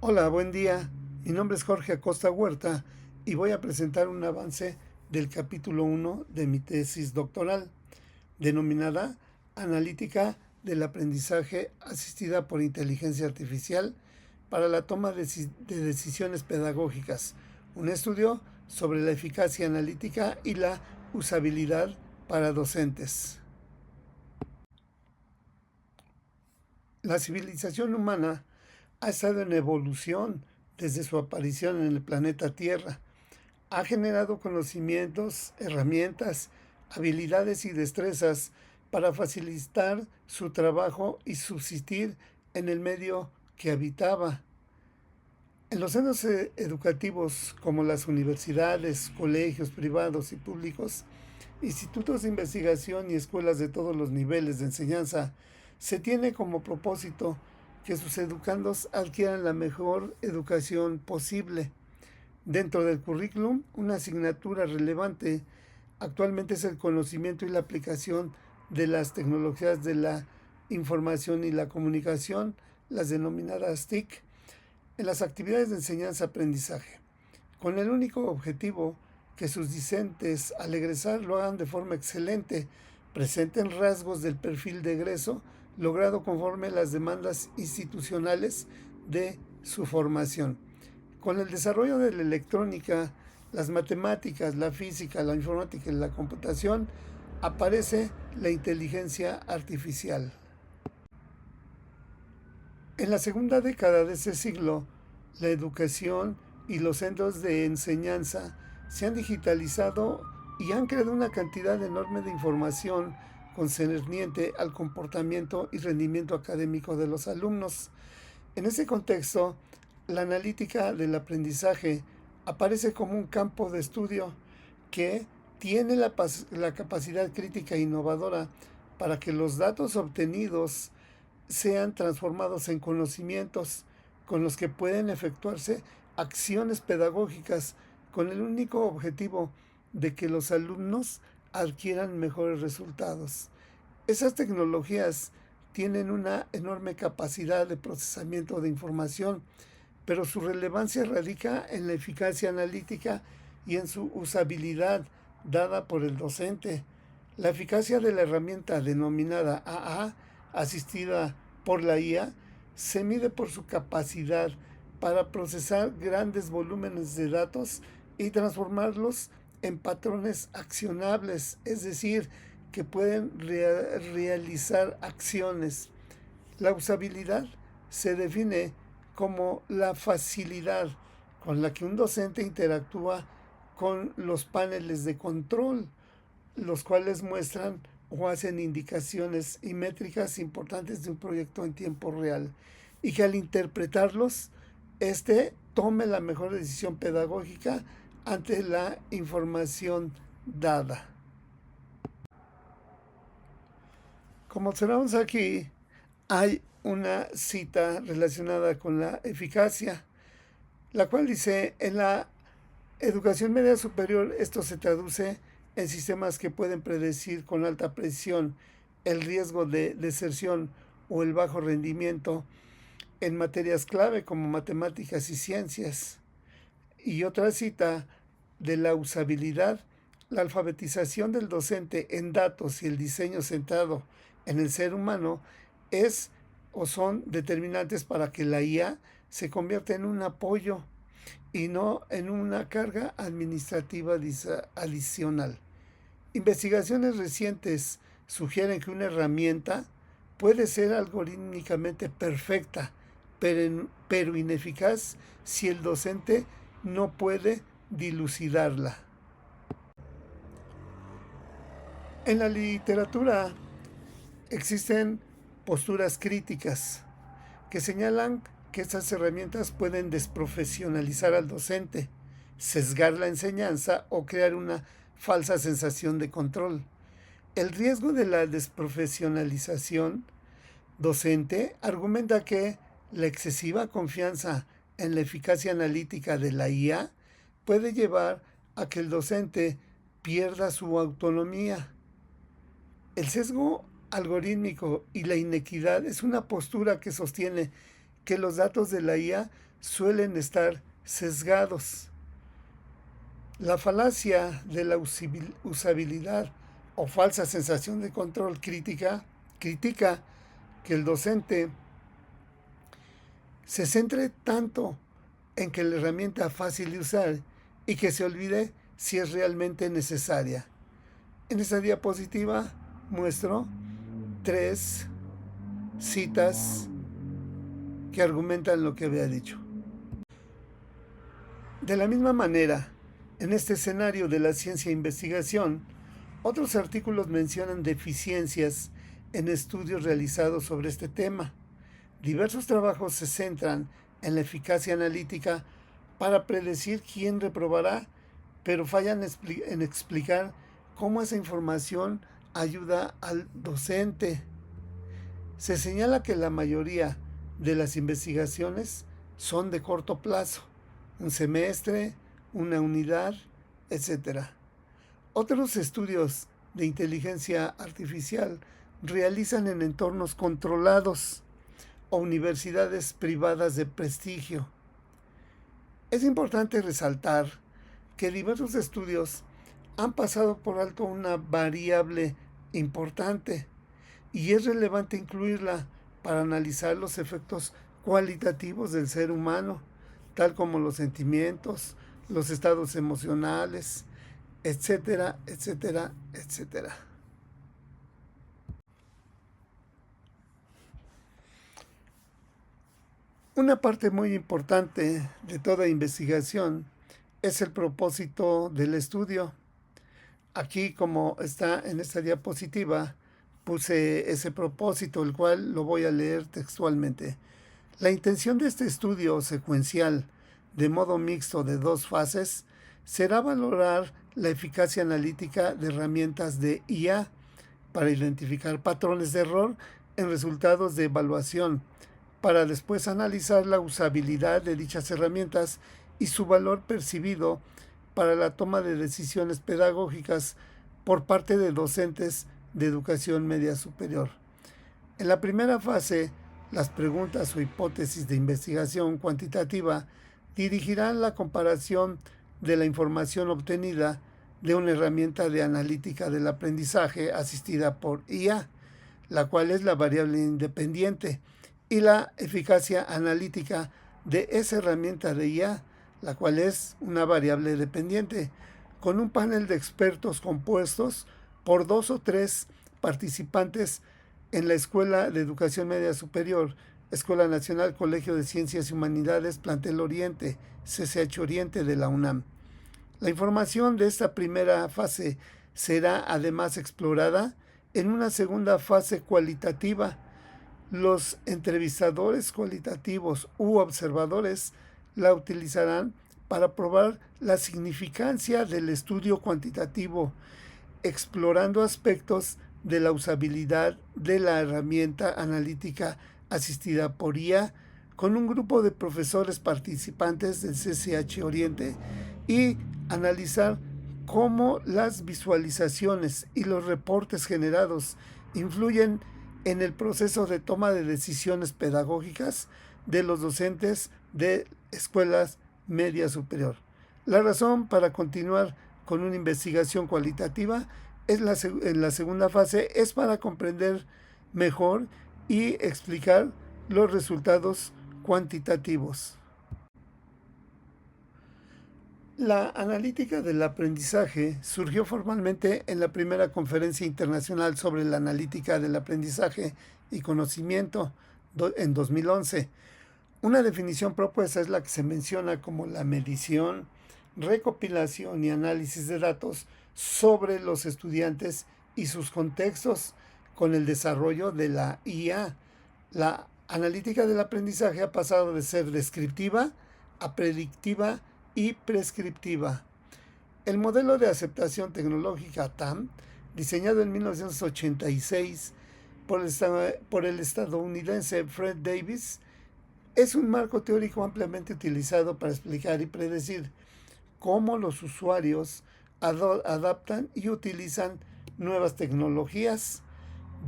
Hola, buen día. Mi nombre es Jorge Acosta Huerta y voy a presentar un avance del capítulo 1 de mi tesis doctoral, denominada Analítica del aprendizaje asistida por inteligencia artificial para la toma de decisiones pedagógicas, un estudio sobre la eficacia analítica y la usabilidad para docentes. La civilización humana ha estado en evolución desde su aparición en el planeta Tierra. Ha generado conocimientos, herramientas, habilidades y destrezas para facilitar su trabajo y subsistir en el medio que habitaba. En los centros educativos como las universidades, colegios privados y públicos, institutos de investigación y escuelas de todos los niveles de enseñanza, se tiene como propósito que sus educandos adquieran la mejor educación posible. Dentro del currículum, una asignatura relevante actualmente es el conocimiento y la aplicación de las tecnologías de la información y la comunicación, las denominadas TIC, en las actividades de enseñanza-aprendizaje, con el único objetivo que sus discentes al egresar lo hagan de forma excelente, presenten rasgos del perfil de egreso logrado conforme a las demandas institucionales de su formación. Con el desarrollo de la electrónica, las matemáticas, la física, la informática y la computación, aparece la inteligencia artificial. En la segunda década de ese siglo, la educación y los centros de enseñanza se han digitalizado y han creado una cantidad enorme de información concerniente al comportamiento y rendimiento académico de los alumnos. En ese contexto, la analítica del aprendizaje aparece como un campo de estudio que tiene la capacidad crítica e innovadora para que los datos obtenidos sean transformados en conocimientos con los que pueden efectuarse acciones pedagógicas con el único objetivo de que los alumnos adquieran mejores resultados. Esas tecnologías tienen una enorme capacidad de procesamiento de información, pero su relevancia radica en la eficacia analítica y en su usabilidad dada por el docente. La eficacia de la herramienta denominada AA, asistida por la IA, se mide por su capacidad para procesar grandes volúmenes de datos y transformarlos en patrones accionables, es decir, que pueden realizar acciones. La usabilidad se define como la facilidad con la que un docente interactúa con los paneles de control, los cuales muestran o hacen indicaciones y métricas importantes de un proyecto en tiempo real, y que al interpretarlos, tome la mejor decisión pedagógica ante la información dada. Como observamos aquí, hay una cita relacionada con la eficacia, la cual dice: en la educación media superior esto se traduce en sistemas que pueden predecir con alta precisión el riesgo de deserción o el bajo rendimiento en materias clave como matemáticas y ciencias. Y otra cita de la usabilidad: la alfabetización del docente en datos y el diseño centrado en el ser humano es o son determinantes para que la IA se convierta en un apoyo y no en una carga administrativa adicional. Investigaciones recientes sugieren que una herramienta puede ser algorítmicamente perfecta, pero ineficaz si el docente no puede dilucidarla. En la literatura existen posturas críticas que señalan que estas herramientas pueden desprofesionalizar al docente, sesgar la enseñanza o crear una falsa sensación de control. El riesgo de la desprofesionalización docente argumenta que la excesiva confianza en la eficacia analítica de la IA puede llevar a que el docente pierda su autonomía. El sesgo algorítmico y la inequidad es una postura que sostiene que los datos de la IA suelen estar sesgados. La falacia de la usabilidad o falsa sensación de control critica que el docente se centre tanto en que la herramienta fácil de usar y que se olvide si es realmente necesaria. En esta diapositiva muestro 3 citas que argumentan lo que había dicho. De la misma manera, en este escenario de la ciencia e investigación, otros artículos mencionan deficiencias en estudios realizados sobre este tema. Diversos trabajos se centran en la eficacia analítica para predecir quién reprobará, pero fallan en explicar cómo esa información ayuda al docente. Se señala que la mayoría de las investigaciones son de corto plazo, un semestre, una unidad, etc. Otros estudios de inteligencia artificial realizan en entornos controlados o universidades privadas de prestigio. Es importante resaltar que diversos estudios han pasado por alto una variable importante y es relevante incluirla para analizar los efectos cualitativos del ser humano, tal como los sentimientos, los estados emocionales, etcétera, etcétera, etcétera. Una parte muy importante de toda investigación es el propósito del estudio. Aquí, como está en esta diapositiva, puse ese propósito, el cual lo voy a leer textualmente. La intención de este estudio secuencial de modo mixto de 2 fases será valorar la eficacia analítica de herramientas de IA para identificar patrones de error en resultados de evaluación, para después analizar la usabilidad de dichas herramientas y su valor percibido para la toma de decisiones pedagógicas por parte de docentes de educación media superior. En la primera fase, las preguntas o hipótesis de investigación cuantitativa dirigirán la comparación de la información obtenida de una herramienta de analítica del aprendizaje asistida por IA, la cual es la variable independiente, y la eficacia analítica de esa herramienta de IA, la cual es una variable dependiente, con un panel de expertos compuestos por 2 o 3 participantes en la Escuela de Educación Media Superior, Escuela Nacional Colegio de Ciencias y Humanidades Plantel Oriente, CCH Oriente de la UNAM. La información de esta primera fase será además explorada en una segunda fase cualitativa. Los entrevistadores cualitativos u observadores la utilizarán para probar la significancia del estudio cuantitativo, explorando aspectos de la usabilidad de la herramienta analítica asistida por IA con un grupo de profesores participantes del CCH Oriente y analizar cómo las visualizaciones y los reportes generados influyen en el proceso de toma de decisiones pedagógicas de los docentes de escuelas media superior. La razón para continuar con una investigación cualitativa en la segunda fase es para comprender mejor y explicar los resultados cuantitativos. La analítica del aprendizaje surgió formalmente en la primera conferencia internacional sobre la analítica del aprendizaje y conocimiento en 2011. Una definición propuesta es la que se menciona como la medición, recopilación y análisis de datos sobre los estudiantes y sus contextos con el desarrollo de la IA. La analítica del aprendizaje ha pasado de ser descriptiva a predictiva y prescriptiva. El modelo de aceptación tecnológica TAM, diseñado en 1986 por el estadounidense Fred Davis, es un marco teórico ampliamente utilizado para explicar y predecir cómo los usuarios adaptan y utilizan nuevas tecnologías.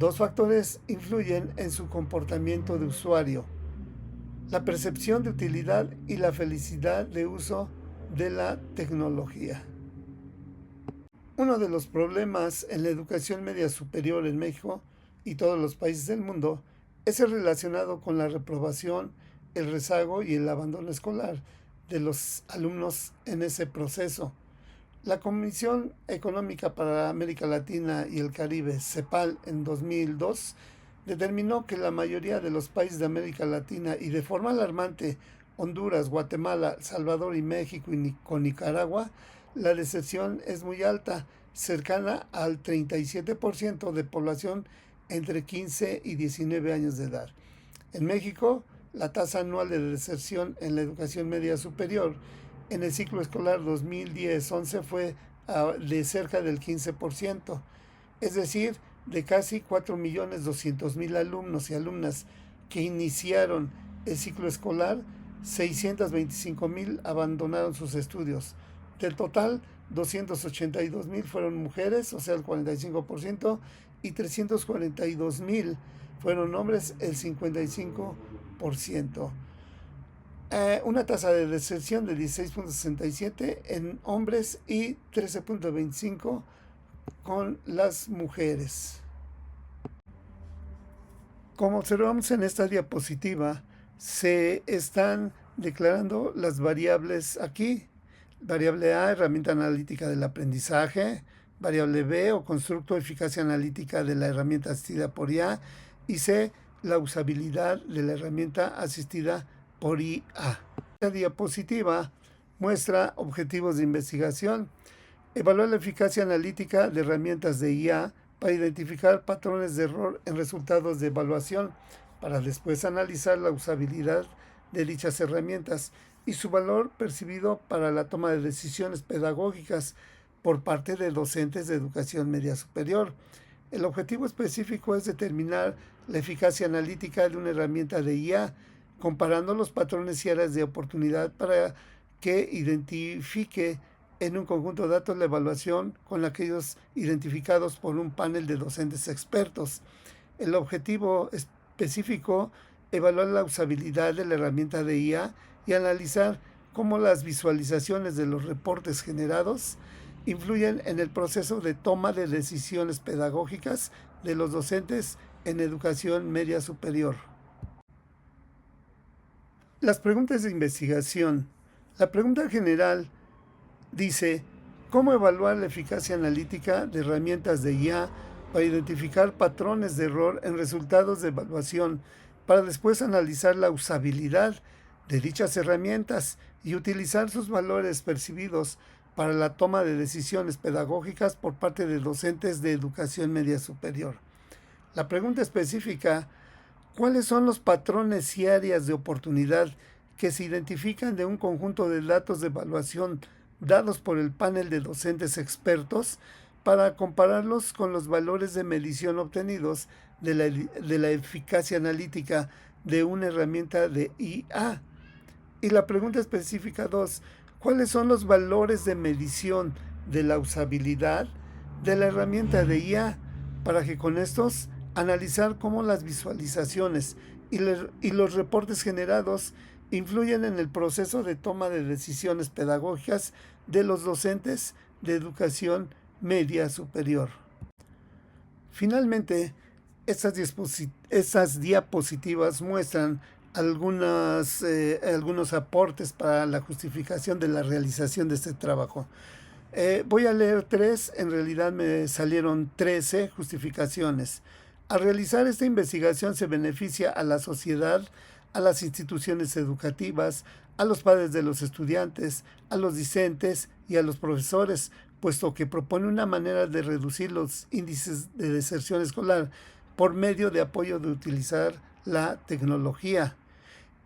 2 factores influyen en su comportamiento de usuario: la percepción de utilidad y la felicidad de uso de la tecnología. Uno de los problemas en la educación media superior en México y todos los países del mundo es el relacionado con la reprobación, el rezago y el abandono escolar de los alumnos en ese proceso. La Comisión Económica para América Latina y el Caribe, CEPAL, en 2002, determinó que la mayoría de los países de América Latina y de forma alarmante Honduras, Guatemala, El Salvador y México y con Nicaragua, la deserción es muy alta, cercana al 37% de población entre 15 y 19 años de edad. En México, la tasa anual de deserción en la educación media superior en el ciclo escolar 2010-11 fue de cerca del 15%, es decir, de casi 4.200.000 alumnos y alumnas que iniciaron el ciclo escolar, 625.000 abandonaron sus estudios. Del total, 282.000 fueron mujeres, o sea, el 45%, y 342.000 fueron hombres, el 55%. Una tasa de deserción de 16.67 en hombres y 13.25 con las mujeres. Como observamos en esta diapositiva, se están declarando las variables aquí. Variable A, herramienta analítica del aprendizaje. Variable B, o constructo de eficacia analítica de la herramienta asistida por IA. Y C, la usabilidad de la herramienta asistida por IA. La diapositiva muestra objetivos de investigación. Evaluar la eficacia analítica de herramientas de IA para identificar patrones de error en resultados de evaluación, para después analizar la usabilidad de dichas herramientas y su valor percibido para la toma de decisiones pedagógicas por parte de docentes de educación media superior. El objetivo específico es determinar la eficacia analítica de una herramienta de IA, comparando los patrones y áreas de oportunidad para que identifique en un conjunto de datos la evaluación con aquellos identificados por un panel de docentes expertos. El objetivo específico, evaluar la usabilidad de la herramienta de IA y analizar cómo las visualizaciones de los reportes generados influyen en el proceso de toma de decisiones pedagógicas de los docentes en educación media superior. Las preguntas de investigación. La pregunta general dice: ¿cómo evaluar la eficacia analítica de herramientas de IA para identificar patrones de error en resultados de evaluación, para después analizar la usabilidad de dichas herramientas y utilizar sus valores percibidos para la toma de decisiones pedagógicas por parte de docentes de educación media superior? La pregunta específica: ¿cuáles son los patrones y áreas de oportunidad que se identifican de un conjunto de datos de evaluación dados por el panel de docentes expertos para compararlos con los valores de medición obtenidos de la eficacia analítica de una herramienta de IA? Y la pregunta específica 2, ¿cuáles son los valores de medición de la usabilidad de la herramienta de IA para que con estos analizar cómo las visualizaciones y los reportes generados influyen en el proceso de toma de decisiones pedagógicas de los docentes de educación media superior? Finalmente, estas diapositivas muestran algunos aportes para la justificación de la realización de este trabajo. Voy a leer 3, en realidad me salieron 13 justificaciones. Al realizar esta investigación se beneficia a la sociedad, a las instituciones educativas, a los padres de los estudiantes, a los discentes y a los profesores, puesto que propone una manera de reducir los índices de deserción escolar por medio de apoyo de utilizar la tecnología.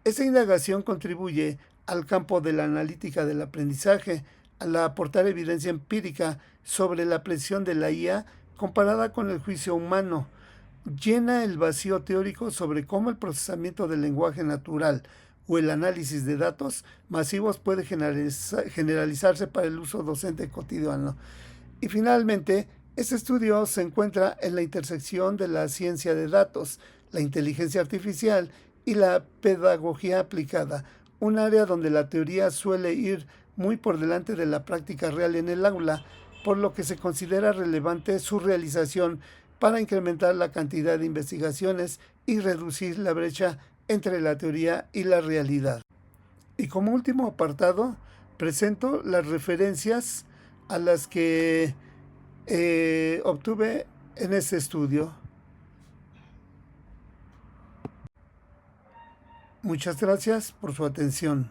Esta indagación contribuye al campo de la analítica del aprendizaje, al aportar evidencia empírica sobre la presión de la IA comparada con el juicio humano. Llena el vacío teórico sobre cómo el procesamiento del lenguaje natural o el análisis de datos masivos puede generalizarse para el uso docente cotidiano. Y finalmente, este estudio se encuentra en la intersección de la ciencia de datos, la inteligencia artificial y la pedagogía aplicada, un área donde la teoría suele ir muy por delante de la práctica real en el aula, por lo que se considera relevante su realización para incrementar la cantidad de investigaciones y reducir la brecha entre la teoría y la realidad. Y como último apartado, presento las referencias a las que obtuve en este estudio. Muchas gracias por su atención.